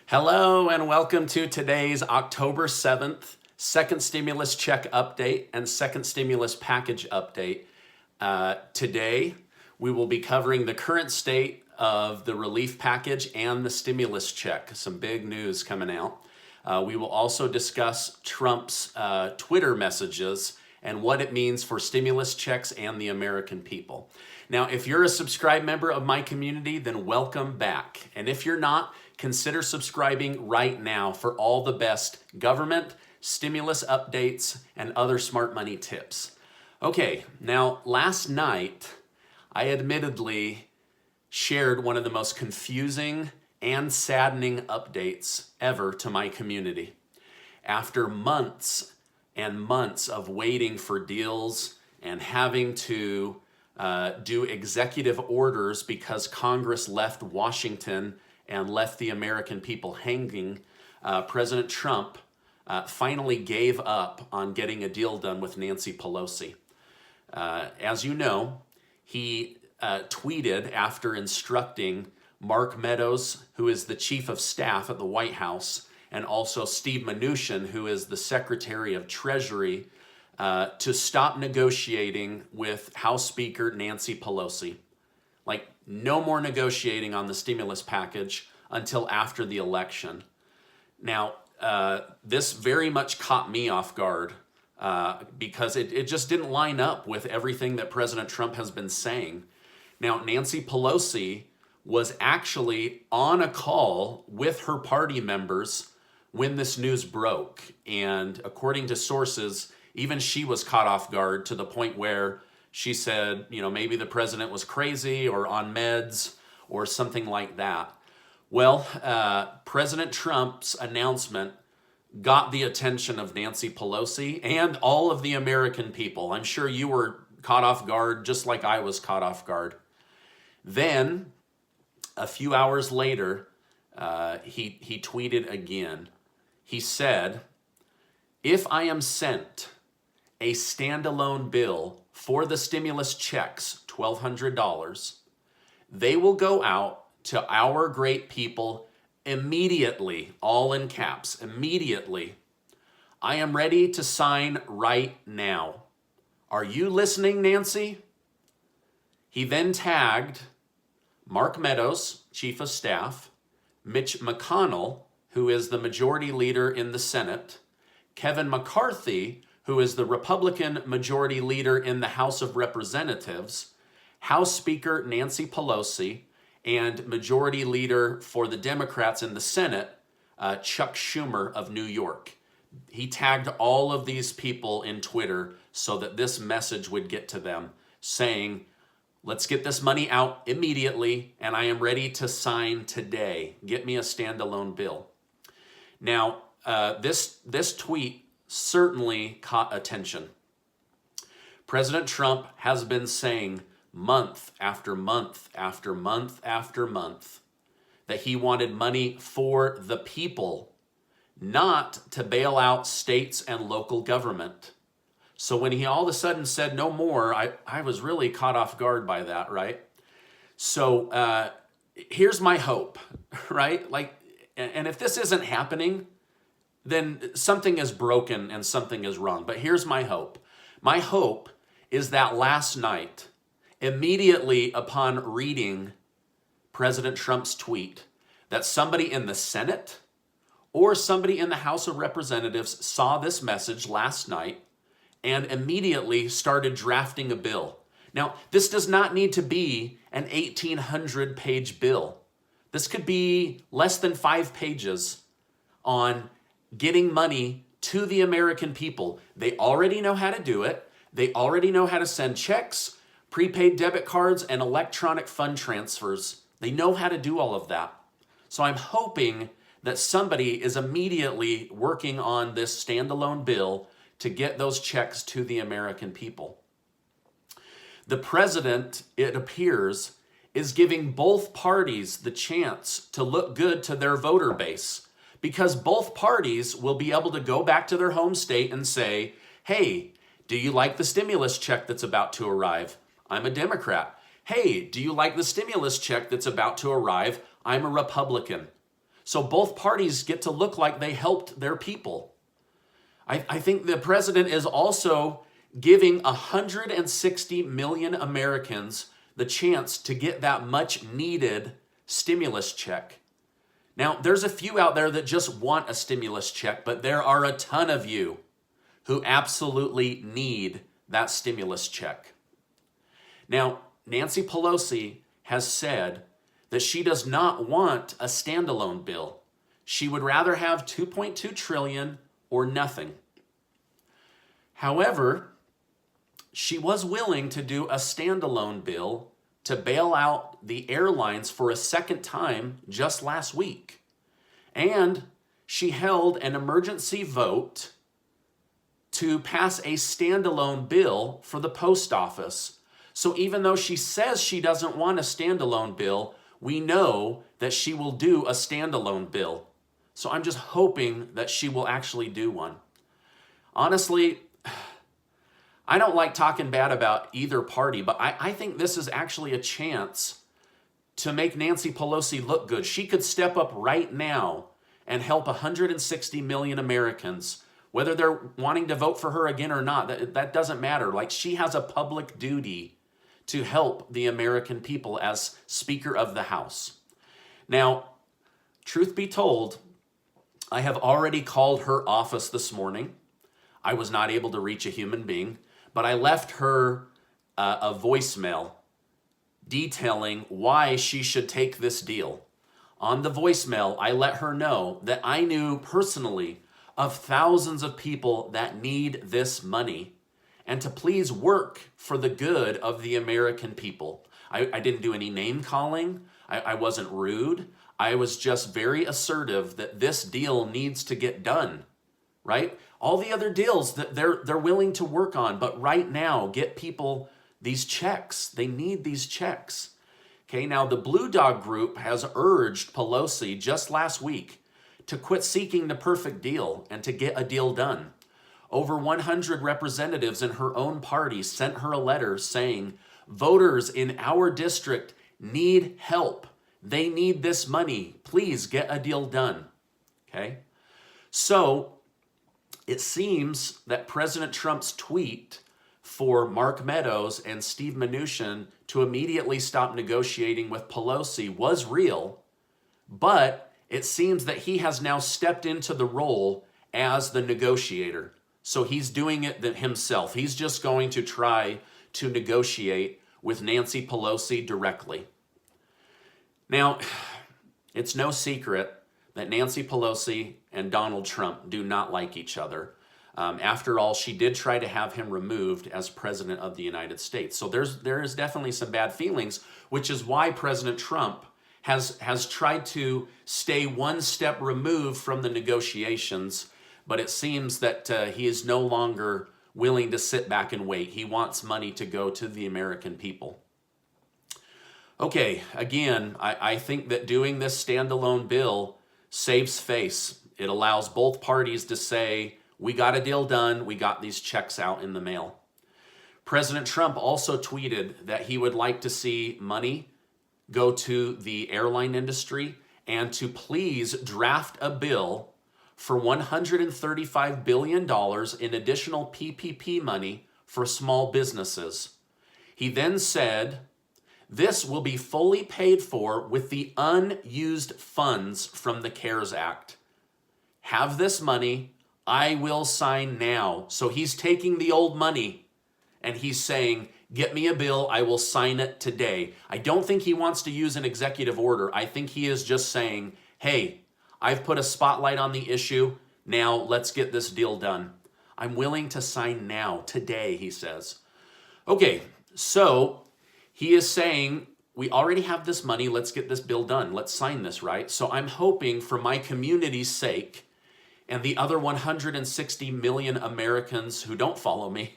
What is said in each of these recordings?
Hello and welcome to today's October 7th second stimulus check update and second stimulus package update. Today we will be covering the current state of the relief package and the stimulus check. Some big news coming out. We will also discuss Trump's Twitter messages and what it means for stimulus checks and the American people. Now, if you're a subscribed member of my community, then welcome back. And if you're not, consider subscribing right now for all the best government, stimulus updates, and other smart money tips. Okay, now last night, I admittedly shared one of the most confusing and saddening updates ever to my community. After months and months of waiting for deals and having to do executive orders because Congress left Washington and left the American people hanging, President Trump finally gave up on getting a deal done with Nancy Pelosi. As you know, he tweeted after instructing Mark Meadows, who is the chief of staff at the White House, and also Steve Mnuchin, who is the Secretary of Treasury, to stop negotiating with House Speaker Nancy Pelosi. Like, no more negotiating on the stimulus package until after the election. Now, this very much caught me off guard because it just didn't line up with everything that President Trump has been saying. Now, Nancy Pelosi was actually on a call with her party members when this news broke. And according to sources, even she was caught off guard to the point where she said, maybe the president was crazy or on meds or something like that. Well, President Trump's announcement got the attention of Nancy Pelosi and all of the American people. I'm sure you were caught off guard just like I was caught off guard. Then, a few hours later, he tweeted again. He said, "If I am sent a standalone bill for the stimulus checks, $1,200, they will go out to our great people immediately," all in caps, immediately. "I am ready to sign right now. Are you listening, Nancy?" He then tagged Mark Meadows, chief of staff, Mitch McConnell, who is the majority leader in the Senate, Kevin McCarthy, who is the Republican majority leader in the House of Representatives, House Speaker Nancy Pelosi, and majority leader for the Democrats in the Senate, Chuck Schumer of New York. He tagged all of these people in Twitter so that this message would get to them saying, "Let's get this money out immediately, and I am ready to sign today. Get me a standalone bill." Now, this tweet certainly caught attention. President Trump has been saying month after month after month after month that he wanted money for the people, not to bail out states and local government. So when he all of a sudden said no more, I was really caught off guard by that, right? So here's my hope, right? And if this isn't happening, then something is broken and something is wrong. But here's my hope. My hope is that last night, immediately upon reading President Trump's tweet, that somebody in the Senate or somebody in the House of Representatives saw this message last night and immediately started drafting a bill. Now, this does not need to be an 1,800-page bill. This could be less than 5 pages on getting money to the American people. They already know how to do it. They already know how to send checks, prepaid debit cards, and electronic fund transfers. They know how to do all of that. So I'm hoping that somebody is immediately working on this standalone bill to get those checks to the American people. The president, it appears, is giving both parties the chance to look good to their voter base, because both parties will be able to go back to their home state and say, "Hey, do you like the stimulus check that's about to arrive? I'm a Democrat. Hey, do you like the stimulus check that's about to arrive? I'm a Republican." So both parties get to look like they helped their people. I think the president is also giving 160 million Americans the chance to get that much needed stimulus check. Now, there's a few out there that just want a stimulus check, but there are a ton of you who absolutely need that stimulus check. Now, Nancy Pelosi has said that she does not want a standalone bill. She would rather have 2.2 trillion or nothing. However, she was willing to do a standalone bill to bail out the airlines for a second time just last week. And she held an emergency vote to pass a standalone bill for the post office. So even though she says she doesn't want a standalone bill, we know that she will do a standalone bill. So I'm just hoping that she will actually do one. Honestly, I don't like talking bad about either party, but I think this is actually a chance to make Nancy Pelosi look good. She could step up right now and help 160 million Americans, whether they're wanting to vote for her again or not. That doesn't matter. Like, she has a public duty to help the American people as Speaker of the House. Now, truth be told, I have already called her office this morning. I was not able to reach a human being, but I left her a voicemail detailing why she should take this deal. On the voicemail, I let her know that I knew personally of thousands of people that need this money and to please work for the good of the American people. I didn't do any name calling. I wasn't rude. I was just very assertive that this deal needs to get done, right? All the other deals that they're willing to work on, but right now, get people these checks. They need these checks. Okay, now the Blue Dog Group has urged Pelosi just last week to quit seeking the perfect deal and to get a deal done. Over 100 representatives in her own party sent her a letter saying, voters in our district need help. They need this money. Please get a deal done. Okay, so it seems that President Trump's tweet for Mark Meadows and Steve Mnuchin to immediately stop negotiating with Pelosi was real, but it seems that he has now stepped into the role as the negotiator. So he's doing it himself. He's just going to try to negotiate with Nancy Pelosi directly. Now, it's no secret that Nancy Pelosi and Donald Trump do not like each other. After all, she did try to have him removed as president of the United States. So there is definitely some bad feelings, which is why President Trump has tried to stay one step removed from the negotiations, but it seems that he is no longer willing to sit back and wait. He wants money to go to the American people. Okay, again, I think that doing this standalone bill saves face. It allows both parties to say, we got a deal done, we got these checks out in the mail. President Trump also tweeted that he would like to see money go to the airline industry and to please draft a bill for $135 billion in additional PPP money for small businesses. He then said, this will be fully paid for with the unused funds from the CARES Act. Have this money, I will sign now. So he's taking the old money and he's saying, get me a bill, I will sign it today. I don't think he wants to use an executive order. I think he is just saying, hey, I've put a spotlight on the issue. Now let's get this deal done. I'm willing to sign now, today, he says. Okay, so he is saying, we already have this money. Let's get this bill done. Let's sign this, right? So I'm hoping for my community's sake and the other 160 million Americans who don't follow me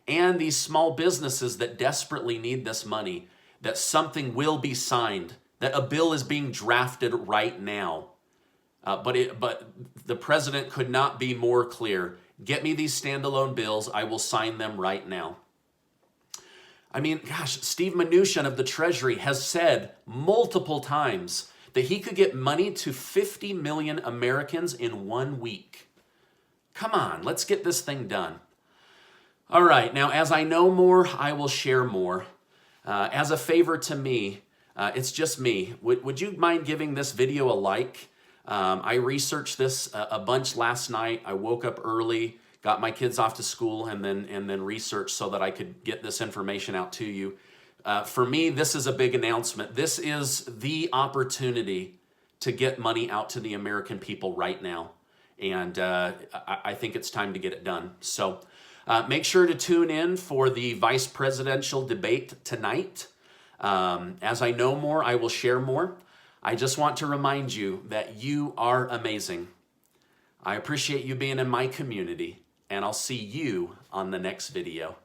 and these small businesses that desperately need this money, that something will be signed, that a bill is being drafted right now. But the president could not be more clear. Get me these standalone bills. I will sign them right now. I mean, gosh, Steve Mnuchin of the Treasury has said multiple times that he could get money to 50 million Americans in 1 week. Come on, let's get this thing done. All right, now as I know more, I will share more. As a favor to me, it's just me. Would you mind giving this video a like? I researched this a bunch last night. I woke up early, got my kids off to school, and then researched so that I could get this information out to you. For me, this is a big announcement. This is the opportunity to get money out to the American people right now. And I think it's time to get it done. So make sure to tune in for the vice presidential debate tonight. As I know more, I will share more. I just want to remind you that you are amazing. I appreciate you being in my community, and I'll see you on the next video.